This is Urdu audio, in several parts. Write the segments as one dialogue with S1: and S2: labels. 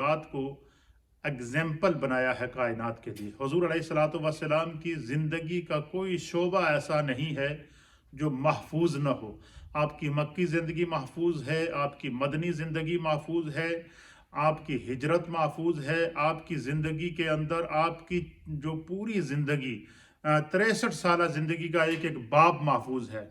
S1: ذات کو اگزامپل بنایا ہے کائنات کے لیے۔ حضور علیہ الصلوۃ والسلام کی زندگی کا کوئی شعبہ ایسا نہیں ہے جو محفوظ نہ ہو۔ آپ کی مکی زندگی محفوظ ہے، آپ کی مدنی زندگی محفوظ ہے، آپ کی ہجرت محفوظ ہے، آپ کی زندگی کے اندر آپ کی جو پوری زندگی 63 سالہ زندگی کا ایک ایک باب محفوظ ہے۔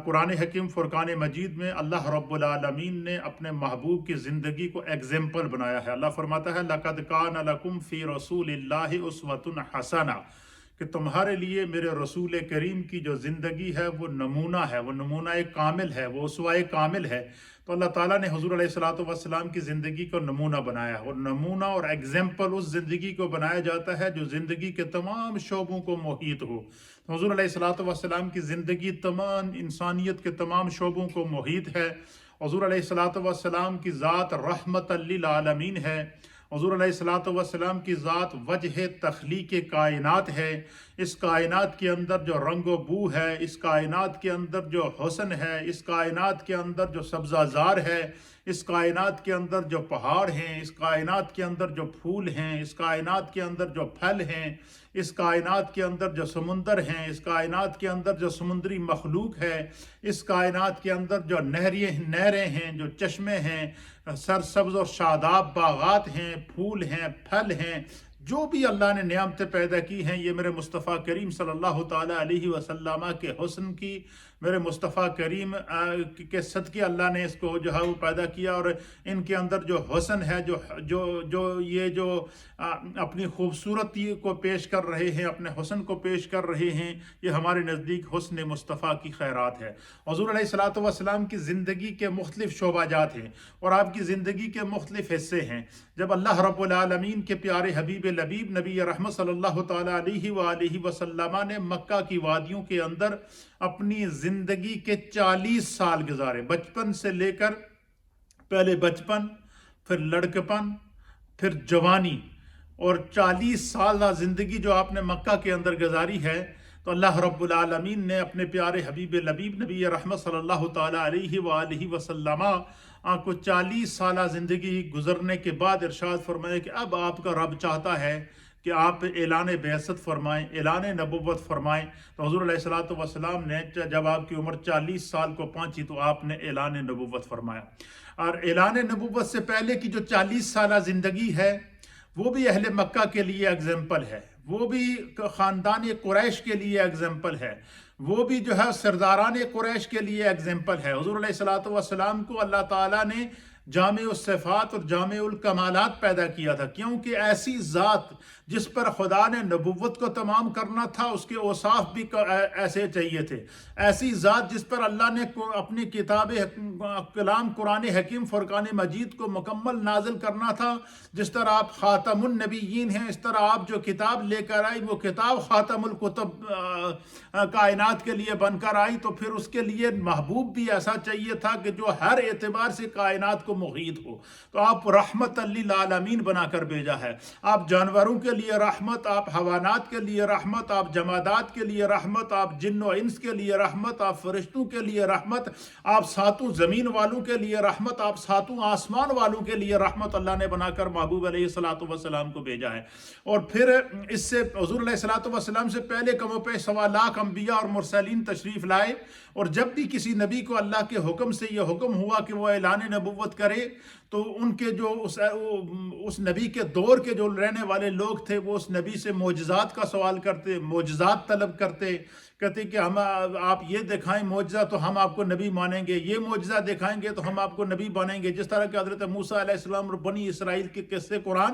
S1: قرآن حکیم فرقان مجید میں اللہ رب العالمین نے اپنے محبوب کی زندگی کو ایگزامپل بنایا ہے۔ اللہ فرماتا ہے لَقَدْ كَانَ لَكُمْ فِي رَسُولِ اللَّهِ أُسْوَةٌ حَسَنَةٌ، کہ تمہارے لیے میرے رسول کریم کی جو زندگی ہے وہ نمونہ ہے، وہ نمونہ کامل ہے، وہ اسوہ کامل ہے۔ تو اللہ تعالیٰ نے حضور علیہ الصلوۃ والسلام کی زندگی کو نمونہ بنایا، اور نمونہ اور ایگزامپل اس زندگی کو بنایا جاتا ہے جو زندگی کے تمام شعبوں کو محیط ہو۔ تو حضور علیہ الصلوۃ والسلام کی زندگی تمام انسانیت کے تمام شعبوں کو محیط ہے۔ حضور علیہ الصلوۃ والسلام کی ذات رحمت للعالمین ہے۔ حضور علیہ الصلوۃ والسلام کی ذات وجہ تخلیق کائنات ہے۔ اس کائنات کے اندر جو رنگ و بو ہے، اس کائنات کے اندر جو حسن ہے، اس کائنات کے اندر جو سبزہ زار ہے، اس کائنات کے اندر جو پہاڑ ہیں، اس کائنات کے اندر جو پھول ہیں، اس کائنات کے اندر جو پھل ہیں، اس کائنات کے اندر جو سمندر ہیں، اس کائنات کے اندر جو سمندری مخلوق ہے، اس کائنات کے اندر جو نہریں ہیں، جو چشمے ہیں، سرسبز اور شاداب باغات ہیں، پھول ہیں، پھل ہیں، جو بھی اللہ نے نعمتیں پیدا کی ہیں، یہ میرے مصطفیٰ کریم صلی اللہ تعالیٰ علیہ وسلم کے حسن کی، میرے مصطفیٰ کریم کے صدقے اللہ نے اس کو جو ہے وہ پیدا کیا، اور ان کے اندر جو حسن ہے، جو اپنی خوبصورتی کو پیش کر رہے ہیں، اپنے حسن کو پیش کر رہے ہیں، یہ ہمارے نزدیک حسن مصطفیٰ کی خیرات ہے۔ حضور علیہ الصلوۃ والسلام کی زندگی کے مختلف شعبہ جات ہیں، اور آپ کی زندگی کے مختلف حصے ہیں۔ جب اللہ رب العالمین کے پیارے حبیب لبیب نبی رحمت صلی اللہ تعالیٰ علیہ وآلہ وسلم نے مکہ کی وادیوں کے اندر اپنی زندگی کے 40 سال گزارے، بچپن سے لے کر پہلے بچپن، پھر لڑکپن، پھر جوانی، اور 40 سالہ زندگی جو آپ نے مکہ کے اندر گزاری ہے، تو اللہ رب العالمین نے اپنے پیارے حبیب لبیب نبی رحمت صلی اللہ تعالیٰ علیہ وآلہ وسلم کو 40 سالہ زندگی گزرنے کے بعد ارشاد فرمایا کہ اب آپ کا رب چاہتا ہے کہ آپ اعلان بعثت فرمائیں، اعلان نبوت فرمائیں۔ تو حضور علیہ الصلوۃ والسلام نے جب آپ کی عمر 40 سال کو پہنچی تو آپ نے اعلان نبوت فرمایا۔ اور اعلان نبوت سے پہلے کی جو 40 سالہ زندگی ہے وہ بھی اہل مکہ کے لیے اگزامپل ہے، وہ بھی خاندان قریش کے لیے اگزامپل ہے، وہ بھی جو ہے سرداران قریش کے لیے اگزامپل ہے۔ حضور علیہ الصلوۃ والسلام کو اللہ تعالیٰ نے جامع الصفات اور جامع الکمالات پیدا کیا تھا، کیونکہ ایسی ذات جس پر خدا نے نبوت کو تمام کرنا تھا، اس کے اوصاف بھی ایسے چاہیے تھے۔ ایسی ذات جس پر اللہ نے اپنی کتاب کلام قرآن حکیم فرقان مجید کو مکمل نازل کرنا تھا، جس طرح آپ خاتم النبیین ہیں، اس طرح آپ جو کتاب لے کر آئی وہ کتاب خاتم الکتب کائنات کے لیے بن کر آئی، تو پھر اس کے لیے محبوب بھی ایسا چاہیے تھا کہ جو ہر اعتبار سے کائنات کو محیط ہو۔ تو آپ رحمت للعالمین بنا کر بھیجا ہے۔ آپ جانوروں کے لیے رحمت، آپ حیوانات کے لیے رحمت، آپ جمادات کے لیے رحمت، آپ جن و انس کے لیے رحمت، آپ فرشتوں کے لیے رحمت، آپ ساتوں زمین والوں کے لیے رحمت، آپ ساتوں آسمان والوں کے لیے رحمت اللہ نے بنا کر محبوب علیہ الصلوۃ والسلام کو بھیجا ہے۔ اور پھر اس سے حضور علیہ الصلوۃ والسلام سے پہلے کم و بیش 1.25 لاکھ انبیاء اور مرسلین تشریف لائے، اور جب بھی کسی نبی کو اللہ کے حکم سے یہ حکم ہوا کہ وہ اعلان نبوت کرے، تو ان کے جو اس نبی کے دور کے جو رہنے والے لوگ تھے وہ اس نبی سے معجزات کا سوال کرتے، معجزات طلب کرتے، کہتے کہ ہم آپ یہ دکھائیں معجزہ تو ہم آپ کو نبی مانیں گے، یہ معجزہ دکھائیں گے تو ہم آپ کو نبی مانیں گے۔ جس طرح کہ حضرت موسیٰ علیہ السلام اور بنی اسرائیل کے قصے قرآن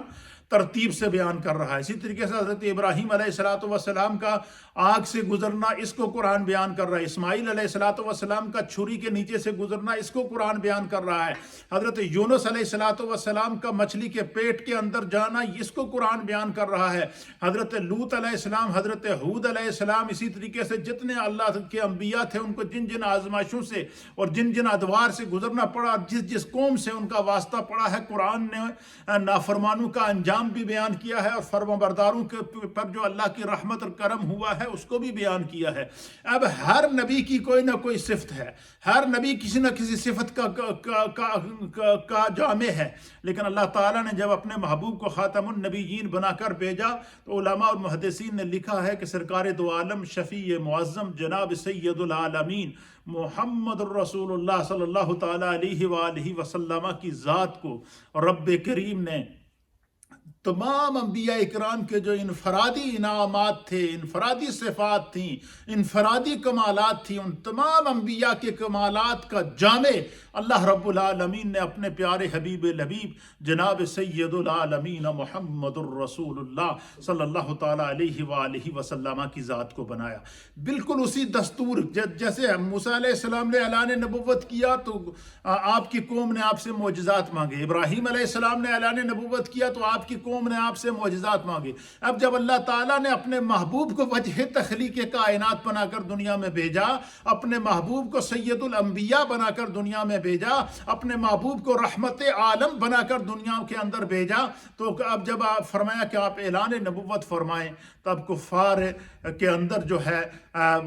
S1: ترتیب سے بیان کر رہا ہے، اسی طریقے سے حضرت ابراہیم علیہ الصلوۃ والسلام کا آگ سے گزرنا اس کو قرآن بیان کر رہا ہے، اسماعیل علیہ الصلوۃ والسلام کا چھری کے نیچے سے گزرنا اس کو قرآن بیان کر رہا ہے، حضرت یونس علیہ الصلوۃ والسلام کا مچھلی کے پیٹ کے اندر جانا اس کو قرآن بیان کر رہا ہے، حضرت لوط علیہ السلام، حضرت ہود علیہ السلام، اسی طریقے سے جتنے اللہ کے انبیاء تھے ان کو جن جن آزمائشوں سے اور جن جن ادوار سے گزرنا پڑا، جس قوم سے ان کا واسطہ پڑا ہے، قرآن نے نافرمانوں کا انجام بھی بیان کیا ہے، اور فرمانبرداروں کے پر جو اللہ کی رحمت اور کرم ہوا ہے اس کو بھی بیان کیا ہے۔ اب ہر نبی کی کوئی نہ کوئی صفت ہے، ہر نبی کسی نہ کسی صفت کا جامع ہے، لیکن اللہ تعالیٰ نے جب اپنے محبوب کو خاتم النبیین بنا کر بھیجا تو علماء اور محدثین نے لکھا ہے کہ سرکار دو عالم شفیع معظم جناب سید العالمین محمد الرسول اللہ صلی اللہ تعالیٰ علیہ وآلہ وسلم کی ذات کو رب کریم نے تمام انبیاء اکرام کے جو انفرادی انعامات تھے، انفرادی صفات تھیں، انفرادی کمالات تھیں، ان تمام انبیاء کے کمالات کا جامع اللہ رب العالمین نے اپنے پیارے حبیب لبیب جناب سید العالمین محمد الرسول اللہ صلی اللہ تعالیٰ علیہ وآلہ وسلم کی ذات کو بنایا۔ بالکل اسی دستور جیسے موسیٰ علیہ السلام نے اعلان نبوت کیا تو آپ کی قوم نے آپ سے معجزات مانگے، ابراہیم علیہ السلام نے اعلان نبوت کیا تو آپ کی قوم نے آپ سے معجزات مانگے۔ اب جب اللہ تعالیٰ نے اپنے محبوب کو وجہ تخلیق کائنات بنا کر دنیا میں بھیجا، اپنے محبوب کو سید الانبیاء بنا کر دنیا میں بھیجا، اپنے محبوب کو رحمت عالم بنا کر دنیا کے اندر بھیجا، تو اب جب آپ فرمایا کہ آپ اعلان نبوت فرمائیں، تب کفار کے اندر جو ہے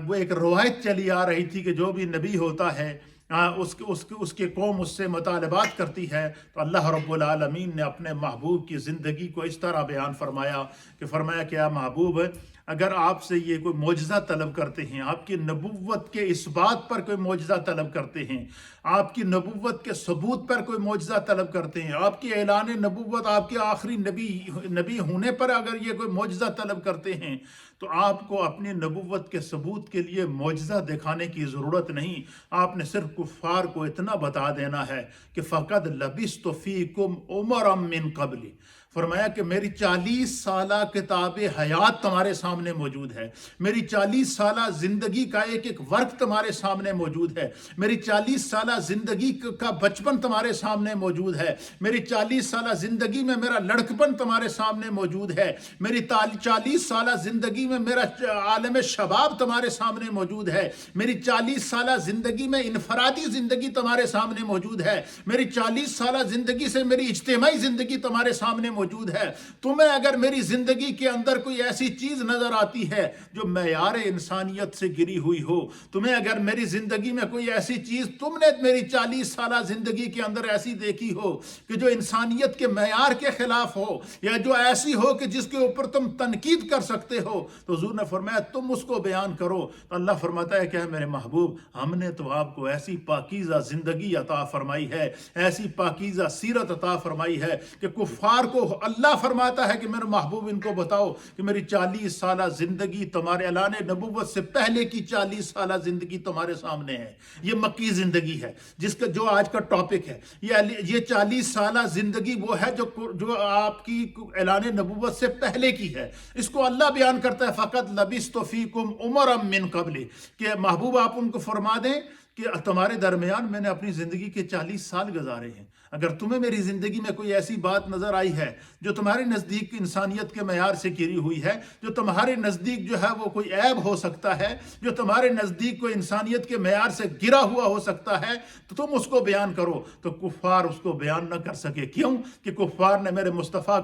S1: وہ ایک روایت چلی آ رہی تھی کہ جو بھی نبی ہوتا ہے اس کے قوم اس سے مطالبات کرتی ہے، تو اللہ رب العالمین نے اپنے محبوب کی زندگی کو اس طرح بیان فرمایا کہ اے محبوب، اگر آپ سے یہ کوئی معجزہ طلب کرتے ہیں، آپ کی نبوت کے اس بات پر کوئی معجزہ طلب کرتے ہیں، آپ کی نبوت کے ثبوت پر کوئی معجزہ طلب کرتے ہیں، آپ کی اعلان نبوت، آپ کے آخری نبی ہونے پر اگر یہ کوئی معجزہ طلب کرتے ہیں، تو آپ کو اپنی نبوت کے ثبوت کے لیے معجزہ دکھانے کی ضرورت نہیں، آپ نے صرف کفار کو اتنا بتا دینا ہے کہ فقد لبثت فیکم عمرا من قبلی، فرمایا کہ میری 40 سالہ کتاب حیات تمہارے سامنے موجود ہے، میری 40 سالہ زندگی کا ایک ایک ورق تمہارے سامنے موجود ہے، میری 40 سالہ زندگی کا بچپن تمہارے سامنے موجود ہے، میری 40 سالہ زندگی میں میرا لڑکپن تمہارے سامنے موجود ہے، میری 40 سالہ زندگی میں میرا عالم شباب تمہارے سامنے موجود ہے، میری 40 سالہ زندگی میں انفرادی زندگی تمہارے سامنے موجود ہے، میری 40 سالہ زندگی سے میری اجتماعی زندگی تمہارے سامنے موجود ہے۔ تمہیں اگر میری زندگی کے اندر کوئی ایسی چیز نظر آتی ہے جو معیار انسانیت سے گری ہوئی ہو، تمہیں اگر میری زندگی میں کوئی ایسی چیز تم نے میری 40 سالہ زندگی کے اندر ایسی دیکھی ہو کہ جو انسانیت کے معیار کے خلاف ہو، یا جو ایسی ہو کہ جس کے اوپر تم تنقید کر سکتے ہو، تو حضور نے فرمایا تم اس کو بیان کرو۔ تو اللہ فرماتا ہے کہ میرے محبوب، ہم نے تو آپ کو ایسی پاکیزہ زندگی عطا فرمائی ہے، ایسی پاکیزہ سیرت عطا فرمائی ہے کہ کفار کو اللہ فرماتا ہے کہ میرے محبوب ان کو بتاؤ کہ میری 40 سالہ زندگی تمہارے اعلان نبوت سے پہلے کی 40 سالہ زندگی تمہارے سامنے ہے۔ یہ مکی زندگی ہے جس کا جو آج کا ٹاپک ہے، یہ 40 سالہ زندگی وہ ہے جو آپ کی اعلان نبوت سے پہلے کی ہے۔ اس کو اللہ بیان کرتا ہے فقط لبثت فیکم عمرا من قبل، کہ محبوب آپ ان کو فرما دیں کہ تمہارے درمیان میں نے اپنی زندگی کے 40 سال گزارے ہیں۔ اگر تمہیں میری زندگی میں کوئی ایسی بات نظر آئی ہے جو تمہارے نزدیک انسانیت کے معیار سے گری ہوئی ہے، جو تمہارے نزدیک جو ہے وہ کوئی عیب ہو سکتا ہے، جو تمہارے نزدیک کوئی انسانیت کے معیار سے گرا ہوا ہو سکتا ہے، تو تم اس کو بیان کرو۔ تو کفار اس کو بیان نہ کر سکے، کیوں کہ کفار نے میرے مصطفیٰ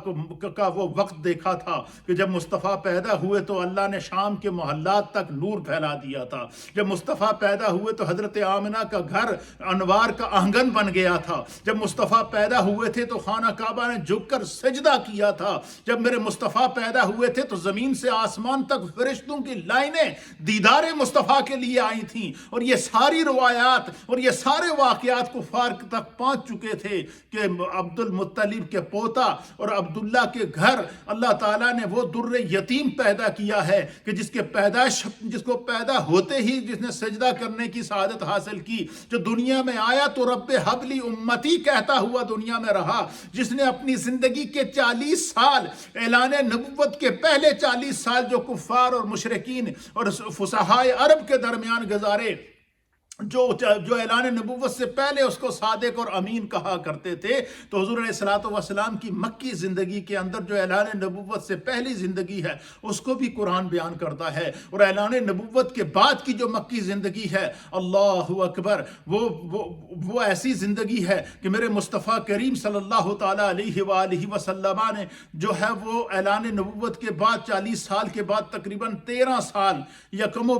S1: کا وہ وقت دیکھا تھا کہ جب مصطفیٰ پیدا ہوئے تو اللہ نے شام کے محلات تک نور پھیلا دیا تھا، جب مصطفیٰ پیدا ہوئے تو حضرت آمنہ کا گھر انوار کا آنگن بن گیا تھا، جب مصطفیٰ پیدا ہوئے تھے تو خانہ کعبہ نے جھک کر سجدہ کیا تھا، جب میرے مصطفیٰ پیدا ہوئے تھے تو زمین سے آسمان تک فرشتوں کی لائنیں دیدار مصطفیٰ کے لیے آئی تھیں، اور یہ ساری روایات اور یہ سارے واقعات کفار تک پہنچ چکے تھے کہ عبد المطلب کے پوتا اور عبداللہ کے گھر اللہ تعالیٰ نے وہ در یتیم پیدا کیا ہے کہ جس کو پیدا ہوتے ہی جس نے سجدہ کرنے کی سعادت حاصل کی، جو دنیا میں آیا تو رب حبلی امتی کہتا ہوا دنیا میں رہا، جس نے اپنی زندگی کے 40 سال اعلان نبوت کے پہلے 40 سال جو کفار اور مشرکین اور فصحائے عرب کے درمیان گزارے، جو اعلان نبوت سے پہلے اس کو صادق اور امین کہا کرتے تھے، تو حضور علیہ الصلوۃ والسلام کی مکی زندگی کے اندر جو اعلان نبوت سے پہلی زندگی ہے اس کو بھی قرآن بیان کرتا ہے، اور اعلان نبوت کے بعد کی جو مکی زندگی ہے، اللہ اکبر، وہ ایسی زندگی ہے کہ میرے مصطفیٰ کریم صلی اللہ تعالیٰ علیہ وآلہ وسلم نے جو ہے وہ اعلان نبوت کے بعد 40 سال کے بعد تقریباً 13 سال یا کم و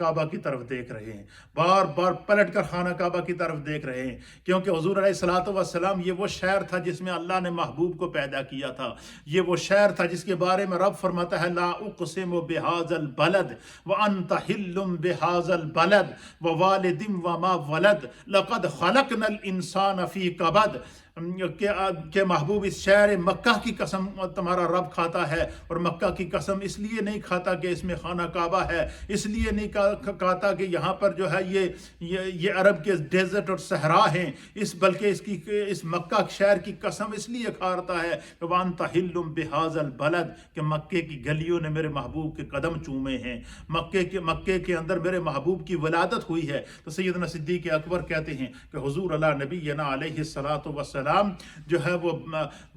S1: کعبہ کی طرف دیکھ رہے ہیں، بار بار پلٹ کر خانہ کعبہ کی طرف دیکھ رہے ہیں، کیونکہ حضور علیہ الصلوۃ والسلام یہ وہ شہر تھا جس میں اللہ نے محبوب کو پیدا کیا تھا، یہ وہ شہر تھا جس کے بارے میں رب فرماتا ہے لا اقسم بہذا البلد وانت حل بہذا البلد ووالد وما ولد لقد خلقنا الانسان فی کبد، کہ محبوب اس شہر مکہ کی قسم تمہارا رب کھاتا ہے، اور مکہ کی قسم اس لیے نہیں کھاتا کہ اس میں خانہ کعبہ ہے، اس لیے نہیں کھاتا کہ یہاں پر جو ہے یہ عرب کے ڈیزرٹ اور صحرا ہیں، بلکہ اس مکہ شہر کی قسم اس لیے کھاتا ہے کہ وانت حل بہذا البلد، کہ مکے کی گلیوں نے میرے محبوب کے قدم چومے ہیں، مکے کے اندر میرے محبوب کی ولادت ہوئی ہے۔ تو سیدنا صدیق اکبر کہتے ہیں کہ حضور اللہ نبینا علیہ الصلوۃ والسلام جو ہے وہ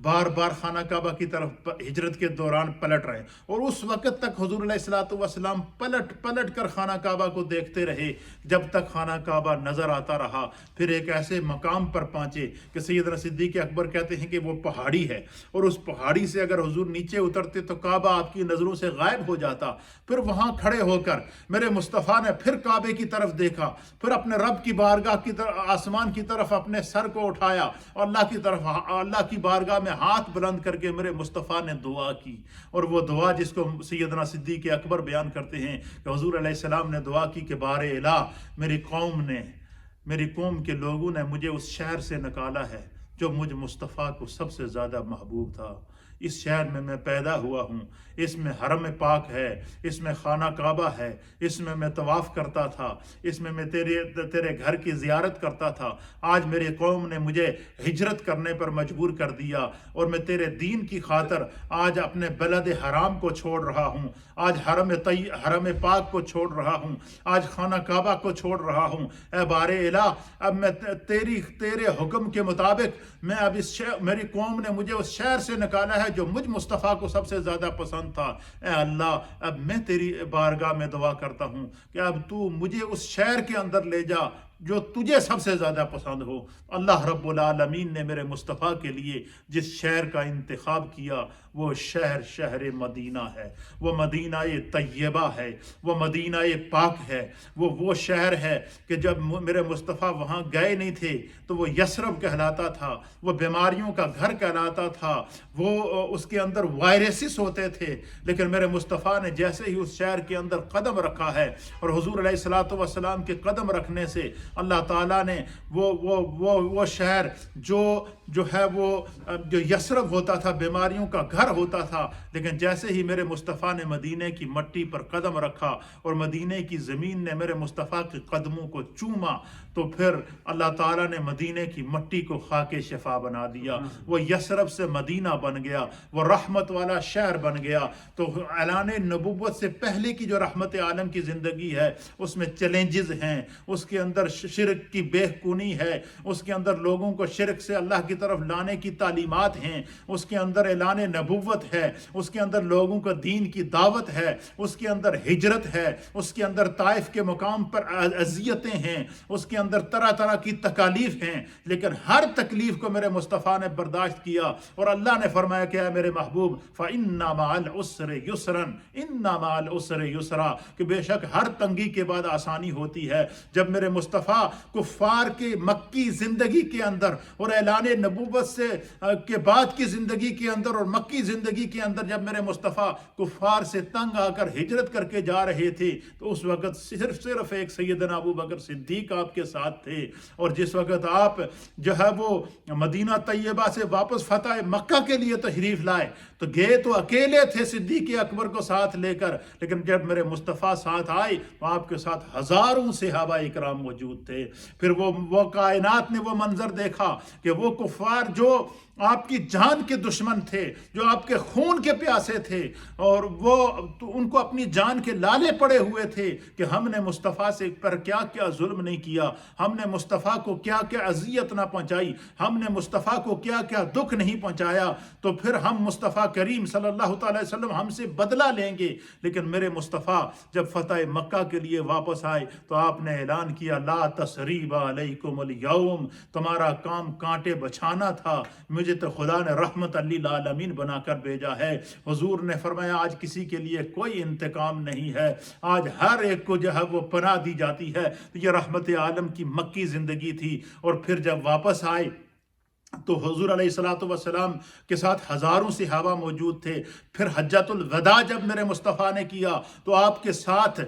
S1: بار بار خانہ کعبہ کی طرف ہجرت کے دوران پلٹ رہے، اور اس وقت تک حضور علیہ الصلوۃ والسلام پلٹ کر خانہ کعبہ کو دیکھتے رہے جب تک خانہ کعبہ نظر آتا رہا۔ پھر ایک ایسے مقام پر پہنچے کہ سیدنا صدیق اکبر کہتے ہیں کہ وہ پہاڑی ہے، اور اس پہاڑی سے اگر حضور نیچے اترتے تو کعبہ آپ کی نظروں سے غائب ہو جاتا۔ پھر وہاں کھڑے ہو کر میرے مصطفیٰ نے پھر کعبے کی طرف دیکھا، پھر اپنے رب کی بارگاہ کی طرف، آسمان کی طرف اپنے سر کو اٹھایا، اور اللہ کی بارگاہ میں ہاتھ بلند کر کے میرے مصطفیٰ نے دعا کی، اور وہ دعا جس کو سیدنا صدیق اکبر بیان کرتے ہیں کہ حضور علیہ السلام نے دعا کی کہ بار الہ، میری قوم کے لوگوں نے مجھے اس شہر سے نکالا ہے جو مجھ مصطفیٰ کو سب سے زیادہ محبوب تھا۔ اس شہر میں پیدا ہوا ہوں، اس میں حرم پاک ہے، اس میں خانہ کعبہ ہے، اس میں طواف کرتا تھا، اس میں تیرے گھر کی زیارت کرتا تھا۔ آج میری قوم نے مجھے ہجرت کرنے پر مجبور کر دیا، اور میں تیرے دین کی خاطر آج اپنے بلد حرام کو چھوڑ رہا ہوں، آج حرم پاک کو چھوڑ رہا ہوں، آج خانہ کعبہ کو چھوڑ رہا ہوں۔ اے بار الہ، اب میں تیرے حکم کے مطابق میں اب میری قوم نے مجھے اس شہر سے نکالا ہے جو مجھ مصطفیٰ کو سب سے زیادہ پسند تھا۔ اے اللہ، اب میں تیری بارگاہ میں دعا کرتا ہوں کہ اب تو مجھے اس شہر کے اندر لے جا جو تجھے سب سے زیادہ پسند ہو۔ اللہ رب العالمین نے میرے مصطفیٰ کے لیے جس شہر کا انتخاب کیا وہ شہر مدینہ ہے، وہ مدینہ طیبہ ہے، وہ مدینہ پاک ہے، وہ شہر ہے کہ جب میرے مصطفیٰ وہاں گئے نہیں تھے تو وہ یثرب کہلاتا تھا، وہ بیماریوں کا گھر کہلاتا تھا، وہ اس کے اندر وائرسز ہوتے تھے، لیکن میرے مصطفیٰ نے جیسے ہی اس شہر کے اندر قدم رکھا ہے، اور حضور علیہ الصلوۃ والسلام کے قدم رکھنے سے اللہ تعالیٰ نے وہ شہر جو یثرب ہوتا تھا، بیماریوں کا گھر ہوتا تھا، لیکن جیسے ہی میرے مصطفیٰ نے مدینے کی مٹی پر قدم رکھا اور مدینے کی زمین نے میرے مصطفیٰ کے قدموں کو چوما، تو پھر اللہ تعالیٰ نے مدینے کی مٹی کو خاک شفا بنا دیا، وہ یثرب سے مدینہ بن گیا، وہ رحمت والا شہر بن گیا۔ تو اعلان نبوت سے پہلے کی جو رحمت عالم کی زندگی ہے اس میں چیلنجز ہیں، اس کے اندر شرک کی بے کونی ہے، اس کے اندر لوگوں کو شرک سے اللہ کی طرف لانے کی تعلیمات ہیں، اس کے اندر اعلان نبوت ہے، اس کے اندر لوگوں کو دین کی دعوت ہے، اس کے اندر ہجرت ہے، اس کے اندر طائف کے مقام پر اذیتیں ہیں، اس کے اندر طرح طرح کی تکالیف ہیں، لیکن ہر تکلیف کو میرے مصطفیٰ نے برداشت کیا، اور اللہ نے فرمایا کہ اے میرے محبوب فَإِنَّ مَعَ الْعُسْرِ يُسْرًا إِنَّ مَعَ الْعُسْرِ يُسْرًا، کہ بے شک ہر تنگی کے بعد آسانی ہوتی ہے۔ جب میرے مصطفیٰ کفار کے مکی زندگی کے اندر اور اعلان نبوت سے کے بعد کی زندگی کے اندر اور مکی زندگی کے اندر جب میرے مصطفیٰ کفار سے تنگ آ کر ہجرت کر کے جا رہے تھے، تو اس وقت صرف ایک سیدنا ابو بکر صدیق آپ کے ساتھ تھے، اور جس وقت آپ جو ہے وہ مدینہ طیبہ سے واپس فتح مکہ کے لیے تشریف لائے تو گئے تو اکیلے تھے صدیق اکبر کو ساتھ لے کر، لیکن جب میرے مصطفیٰ ساتھ آئے تو آپ کے ساتھ ہزاروں صحابہ اکرام موجود تھے۔ پھر وہ کائنات نے وہ منظر دیکھا کہ وہ کفار جو آپ کی جان کے دشمن تھے، جو آپ کے خون کے پیاسے تھے، اور وہ ان کو اپنی جان کے لالے پڑے ہوئے تھے کہ ہم نے مصطفیٰ سے پر کیا کیا ظلم نہیں کیا، ہم نے مصطفیٰ کو کیا کیا اذیت نہ پہنچائی، ہم نے مصطفیٰ کو کیا کیا دکھ نہیں پہنچایا، تو پھر ہم مصطفیٰ کریم صلی اللہ تعالی وسلم ہم سے بدلہ لیں گے، لیکن میرے مصطفیٰ جب فتح مکہ کے لیے واپس آئے تو آپ نے اعلان کیا لا تثریب علیکم اليوم، تمہارا کام کانٹے بچھانا تھا، مجھے تو خدا نے رحمت للعالمین بنا کر بھیجا ہے۔ حضور نے فرمایا آج کسی کے لیے کوئی انتقام نہیں ہے، آج ہر ایک کو جو ہے وہ پناہ دی جاتی ہے۔ یہ رحمت عالم کی مکی زندگی تھی۔ اور پھر جب واپس آئے تو حضور علیہ الصلوۃ والسلام کے ساتھ ہزاروں صحابہ موجود تھے۔ پھر حجۃ الوداع جب میرے مصطفیٰ نے کیا تو آپ کے ساتھ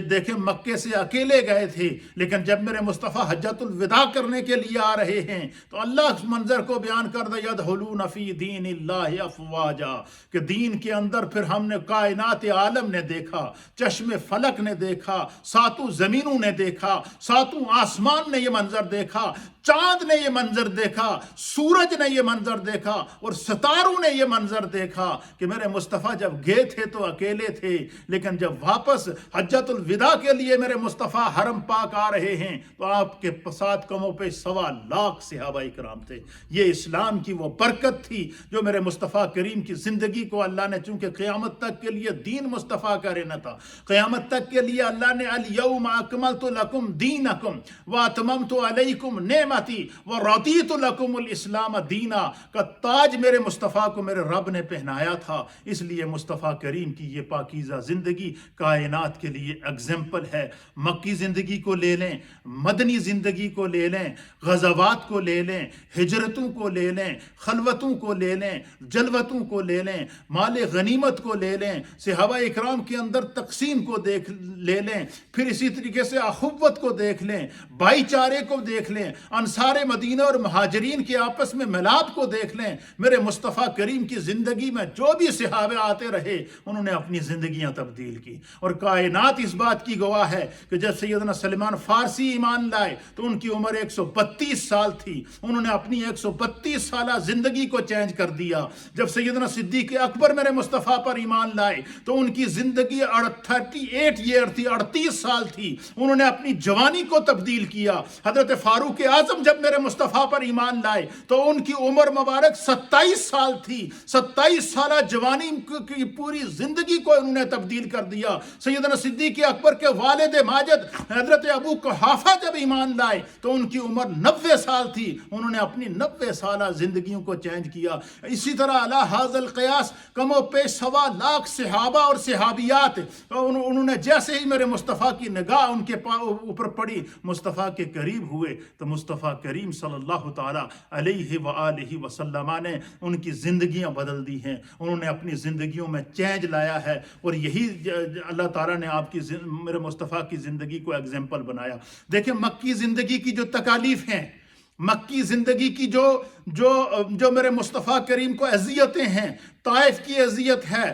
S1: دیکھیں مکے سے اکیلے گئے تھے، لیکن جب میرے مصطفیٰ حجۃ الوداع کرنے کے لیے آ رہے ہیں تو اللہ اس منظر کو بیان کر دے یدخلون فی دین اللہ افواجا، کہ دین کے اندر پھر ہم نے کائنات عالم نے دیکھا، چشم فلک نے دیکھا، ساتوں زمینوں نے دیکھا، ساتوں آسمان نے یہ منظر دیکھا، چاند نے یہ منظر دیکھا، سورج نے یہ منظر دیکھا، اور ستاروں نے یہ منظر دیکھا کہ میرے مصطفیٰ جب گئے تھے تو اکیلے تھے، لیکن جب واپس حجۃ الوداع کے لیے میرے مصطفیٰ حرم پاک آ رہے ہیں تو آپ کے ساتھ کموں پہ 1.25 صحابہ کرام تھے۔ یہ اسلام کی وہ برکت تھی جو میرے مصطفیٰ کریم کی زندگی کو اللہ نے، چونکہ قیامت تک کے لیے دین مصطفیٰ کا رہنا تھا، قیامت تک کے لیے اللہ نے الیوم اکملت لکم دینکم واتممت علیکم نعمتی ورضیت لکم الاسلام دینا کا تاج میرے مصطفیٰ کو میرے رب نے پہنایا تھا۔ اس لیے مصطفیٰ کریم کی یہ پاکیزہ زندگی کائنات کے لیے اگزامپل ہے۔ مکی زندگی کو لے لیں، مدنی زندگی کو لے لیں، غزوات کو لے لیں، ہجرتوں کو لے لیں، خلوتوں کو لے لیں، جلوتوں کو لے لیں، مال غنیمت کو لے لیں، صحابہ اکرام کے اندر تقسیم کو لے لیں، پھر اسی طریقے سے اخوت کو دیکھ لیں، بھائی چارے کو دیکھ لیں، انصار مدینہ اور مہاجرین کے آپس میں ملاپ کو دیکھ لیں۔ میرے مصطفیٰ کریم کی زندگی میں جو بھی صحابہ آتے رہے انہوں نے اپنی زندگیاں تبدیل کی، اور کائنات اس بات کی گواہ ہے کہ جب سیدنا سلمان فارسی ایمان لائے تو ان کی عمر 132 سال تھی، انہوں نے اپنی 132 سالہ زندگی کو چینج کر دیا۔ جب سیدنا صدیق اکبر میرے مصطفیٰ پر ایمان لائے تو ان کی زندگی 38 ایئر تھی، 38 سال تھی، انہوں نے اپنی جوانی کو تبدیل کیا۔ حضرت فاروق اعظم جب میرے مصطفیٰ پر ایمان لائے تو ان کی عمر مبارک 27 سال تھی، 27 سالہ جوانی کی پوری زندگی کو انہوں نے تبدیل کر دیا۔ سیدنا صدیق اکبر کے والد ماجد حضرت ابو قحافہ جب ایمان لائے تو ان کی عمر 90 سال تھی، انہوں نے اپنی 90 سالہ زندگیوں کو چینج کیا۔ اسی طرح علی ھذا القیاس کم و پیش 1.25 صحابہ اور صحابیات، انہوں نے جیسے ہی میرے مصطفیٰ کی نگاہ ان کے اوپر پڑی، مصطفیٰ کے قریب ہوئے تو مصطفیٰ کریم صلی اللہ تعالی علیہ وآلہ وسلم نے ان کی زندگیاں بدل دی ہیں، انہوں نے اپنی زندگیوں میں چینج لایا ہے، اور یہی اللہ تعالیٰ نے آپ کی میرے مصطفیٰ کی زندگی کو ایگزامپل بنایا۔ دیکھیں مکی زندگی کی جو تکالیف ہیں، مکی زندگی کی جو میرے مصطفیٰ کریم کو اذیتیں ہیں، طائف کی اذیت ہے،